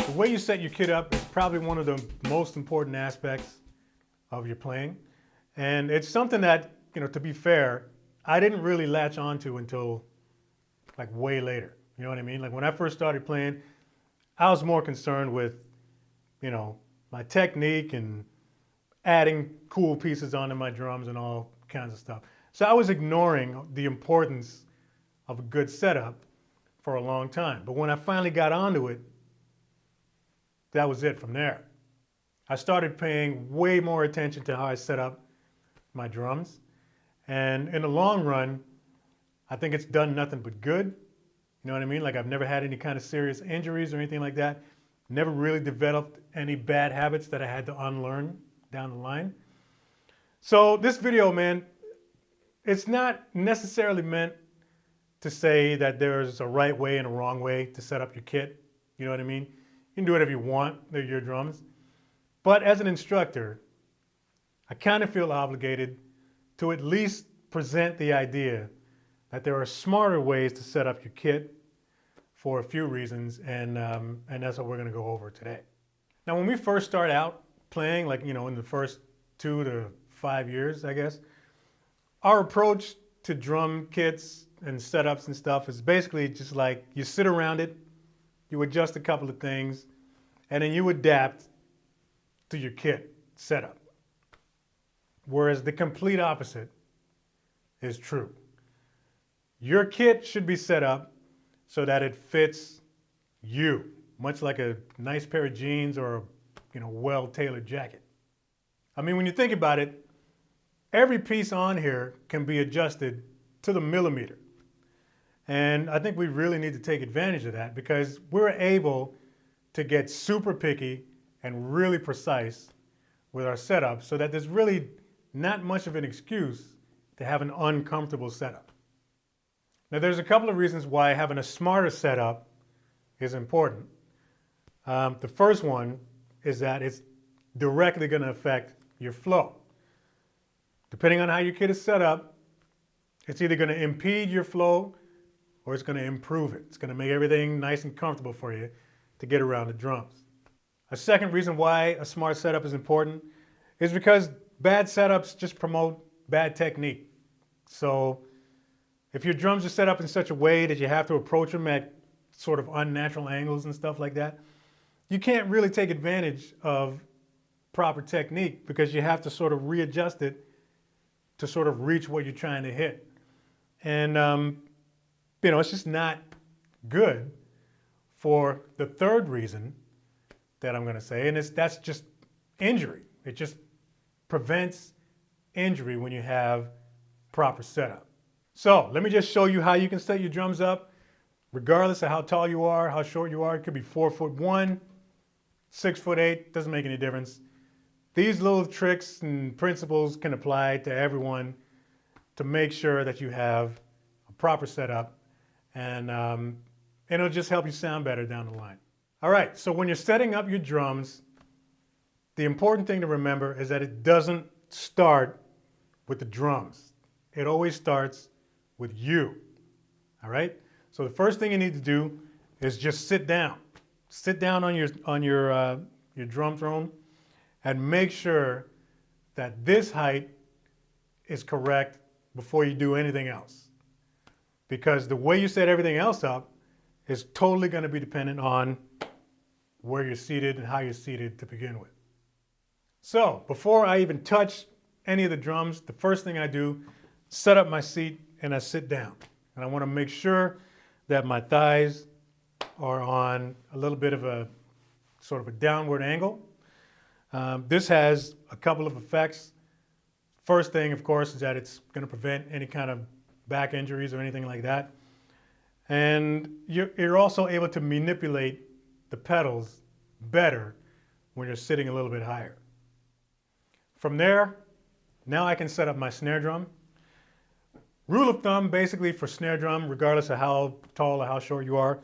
The way you set your kit up is probably one of the most important aspects of your playing. And it's something that, to be fair, I didn't really latch onto until like way later. You know what I mean? Like when I first started playing, I was more concerned with, my technique and adding cool pieces onto my drums and all kinds of stuff. So I was ignoring the importance of a good setup for a long time. But when I finally got onto it, that was it from there. I started paying way more attention to how I set up my drums. And in the long run, I think it's done nothing but good. You know what I mean? Like I've never had any kind of serious injuries or anything like that. Never really developed any bad habits that I had to unlearn down the line. So this video, man, it's not necessarily meant to say that there's a right way and a wrong way to set up your kit. You know what I mean? You can do whatever you want, they're your drums. But as an instructor, I kind of feel obligated to at least present the idea that there are smarter ways to set up your kit for a few reasons, and that's what we're going to go over today. Now, when we first start out playing, like, in the first 2 to 5 years, I guess, our approach to drum kits and setups and stuff is basically just like you sit around it, you adjust a couple of things, and then you adapt to your kit setup. Whereas the complete opposite is true. Your kit should be set up so that it fits you, much like a nice pair of jeans or a well-tailored jacket. I mean, when you think about it, every piece on here can be adjusted to the millimeter. And I think we really need to take advantage of that because we're able to get super picky and really precise with our setup so that there's really not much of an excuse to have an uncomfortable setup. Now, there's a couple of reasons why having a smarter setup is important. The first one is that it's directly going to affect your flow. Depending on how your kit is set up, it's either going to impede your flow or it's going to improve it. It's going to make everything nice and comfortable for you to get around the drums. A second reason why a smart setup is important is because bad setups just promote bad technique. So if your drums are set up in such a way that you have to approach them at sort of unnatural angles and stuff like that, you can't really take advantage of proper technique because you have to sort of readjust it to sort of reach what you're trying to hit. And it's just not good for the third reason that I'm going to say, and that's just injury. It just prevents injury when you have proper setup. So let me just show you how you can set your drums up regardless of how tall you are, how short you are. It could be 4'1", 6'8", doesn't make any difference. These little tricks and principles can apply to everyone to make sure that you have a proper setup, and it'll just help you sound better down the line. All right, so when you're setting up your drums, the important thing to remember is that it doesn't start with the drums. It always starts with you, all right? So the first thing you need to do is just sit down. Sit down on your drum throne and make sure that this height is correct before you do anything else. Because the way you set everything else up is totally going to be dependent on where you're seated and how you're seated to begin with. So before I even touch any of the drums, the first thing I do, set up my seat and I sit down. And I want to make sure that my thighs are on a little bit of a sort of a downward angle. This has a couple of effects. First thing, of course, is that it's going to prevent any kind of back injuries or anything like that. And you're also able to manipulate the pedals better when you're sitting a little bit higher. From there, now I can set up my snare drum. Rule of thumb, basically, for snare drum, regardless of how tall or how short you are,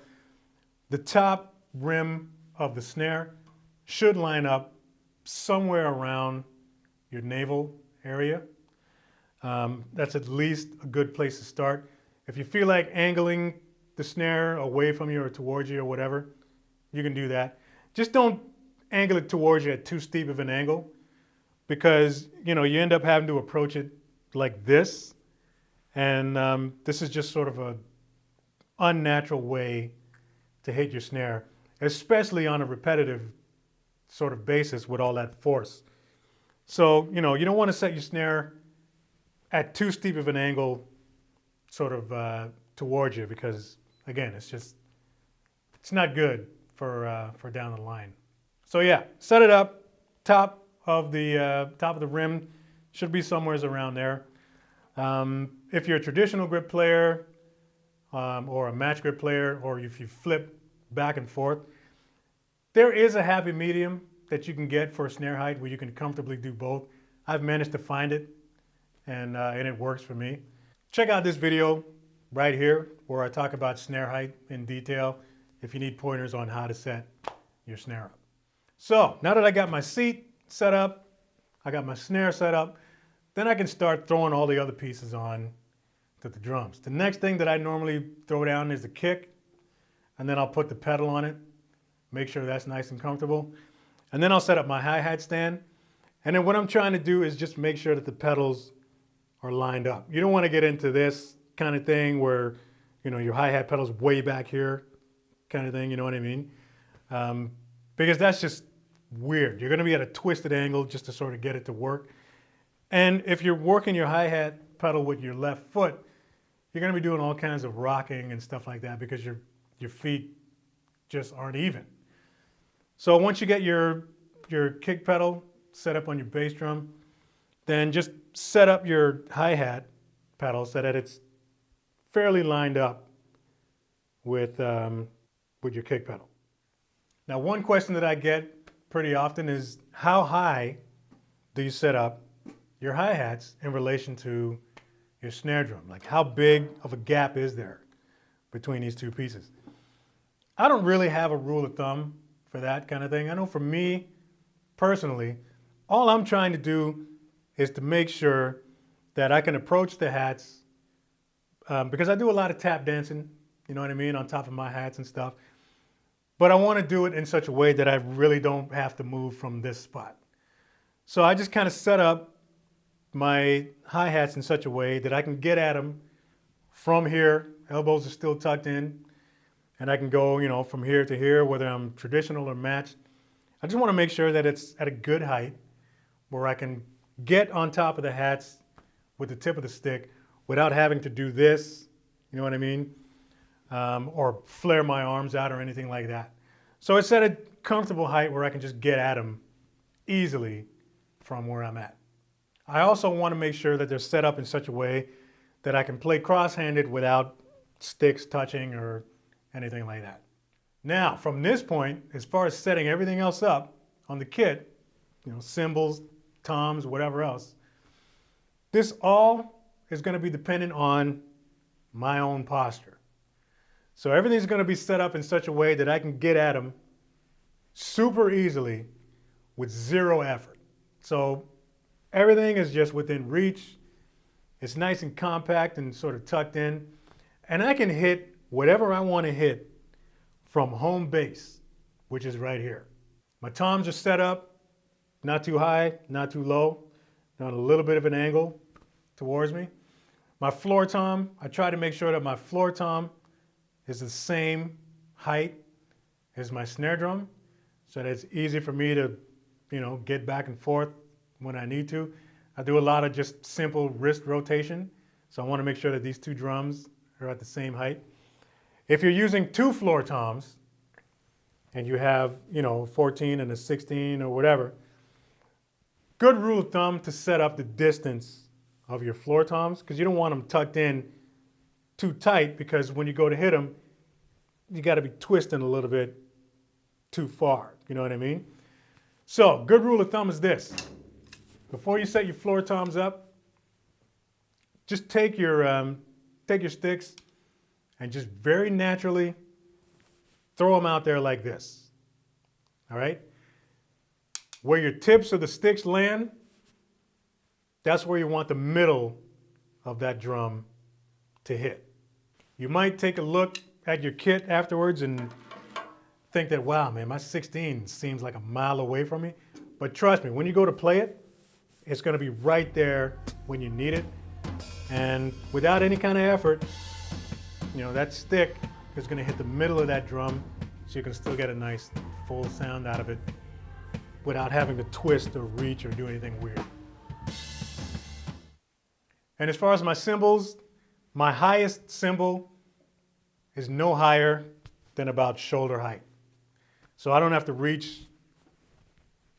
the top rim of the snare should line up somewhere around your navel area. That's at least a good place to start. If you feel like angling the snare away from you or towards you or whatever, you can do that. just don't angle it towards you at too steep of an angle, because you end up having to approach it like this, and this is just sort of a unnatural way to hit your snare, especially on a repetitive sort of basis with all that force. So you don't want to set your snare at too steep of an angle sort of towards you, because again, it's not good for down the line. So yeah, set it up. Top of the rim should be somewhere around there. If you're a traditional grip player or a match grip player, or if you flip back and forth, there is a happy medium that you can get for snare height where you can comfortably do both. I've managed to find it, and it works for me. Check out this video right here where I talk about snare height in detail if you need pointers on how to set your snare up. So now that I got my seat set up, I got my snare set up, then I can start throwing all the other pieces on to the drums. The next thing that I normally throw down is the kick, and then I'll put the pedal on it, make sure that's nice and comfortable. And then I'll set up my hi-hat stand. And then what I'm trying to do is just make sure that the pedals are lined up. You don't want to get into this kind of thing where, your hi-hat pedal's way back here kind of thing, you know what I mean? Because that's just weird. You're going to be at a twisted angle just to sort of get it to work. And if you're working your hi-hat pedal with your left foot, you're going to be doing all kinds of rocking and stuff like that because your feet just aren't even. So once you get your kick pedal set up on your bass drum, then just set up your hi-hat pedal so that it's fairly lined up with your kick pedal. Now, one question that I get pretty often is, how high do you set up your hi-hats in relation to your snare drum? Like, how big of a gap is there between these two pieces? I don't really have a rule of thumb for that kind of thing. I know for me, personally, all I'm trying to do is to make sure that I can approach the hats, because I do a lot of tap dancing, you know what I mean, on top of my hats and stuff. But I want to do it in such a way that I really don't have to move from this spot. So I just kind of set up my hi-hats in such a way that I can get at them from here, elbows are still tucked in, and I can go, from here to here, whether I'm traditional or matched. I just want to make sure that it's at a good height where I can get on top of the hats with the tip of the stick without having to do this, you know what I mean? Or flare my arms out or anything like that. So it's at a comfortable height where I can just get at them easily from where I'm at. I also want to make sure that they're set up in such a way that I can play cross-handed without sticks touching or anything like that. Now, from this point, as far as setting everything else up on the kit, cymbals, toms, whatever else, this all is going to be dependent on my own posture. So everything's going to be set up in such a way that I can get at them super easily with zero effort. So everything is just within reach. It's nice and compact and sort of tucked in. And I can hit whatever I want to hit from home base, which is right here. My toms are set up, not too high, not too low, on a little bit of an angle towards me. My floor tom, I try to make sure that my floor tom is the same height as my snare drum, so that it's easy for me to, get back and forth when I need to. I do a lot of just simple wrist rotation, so I want to make sure that these two drums are at the same height. If you're using two floor toms and you have, 14 and a 16 or whatever, good rule of thumb to set up the distance of your floor toms, because you don't want them tucked in too tight, because when you go to hit them, you got to be twisting a little bit too far. You know what I mean? So, good rule of thumb is this. Before you set your floor toms up, just take your sticks and just very naturally throw them out there like this. All right? Where your tips of the sticks land, that's where you want the middle of that drum to hit. You might take a look at your kit afterwards and think that, wow, man, my 16 seems like a mile away from me. But trust me, when you go to play it, it's going to be right there when you need it. And without any kind of effort, you know, that stick is going to hit the middle of that drum, so you can still get a nice full sound out of it without having to twist or reach or do anything weird. And as far as my cymbals, my highest cymbal is no higher than about shoulder height. So I don't have to reach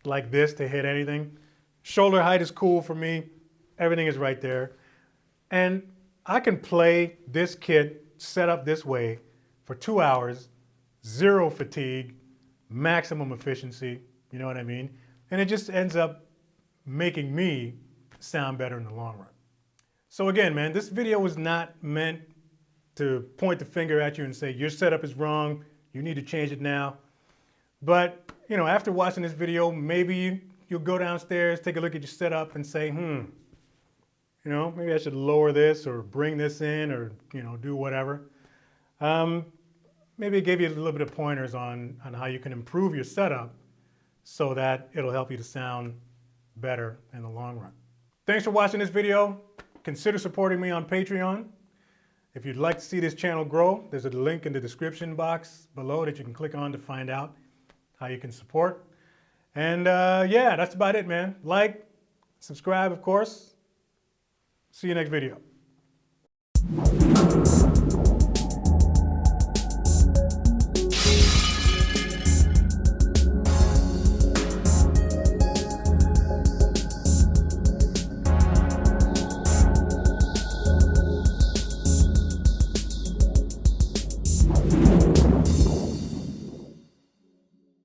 like this to hit anything. Shoulder height is cool for me. Everything is right there. And I can play this kit set up this way for 2 hours, zero fatigue, maximum efficiency, you know what I mean? And it just ends up making me sound better in the long run. So again, man, this video was not meant to point the finger at you and say, your setup is wrong, you need to change it now. But, you know, after watching this video, maybe you'll go downstairs, take a look at your setup and say, you know, maybe I should lower this or bring this in or, you know, do whatever. Maybe it gave you a little bit of pointers on how you can improve your setup so that it'll help you to sound better in the long run. Thanks for watching this video. Consider supporting me on Patreon. If you'd like to see this channel grow, there's a link in the description box below that you can click on to find out how you can support. And yeah, that's about it, man. Like, subscribe, of course. See you next video.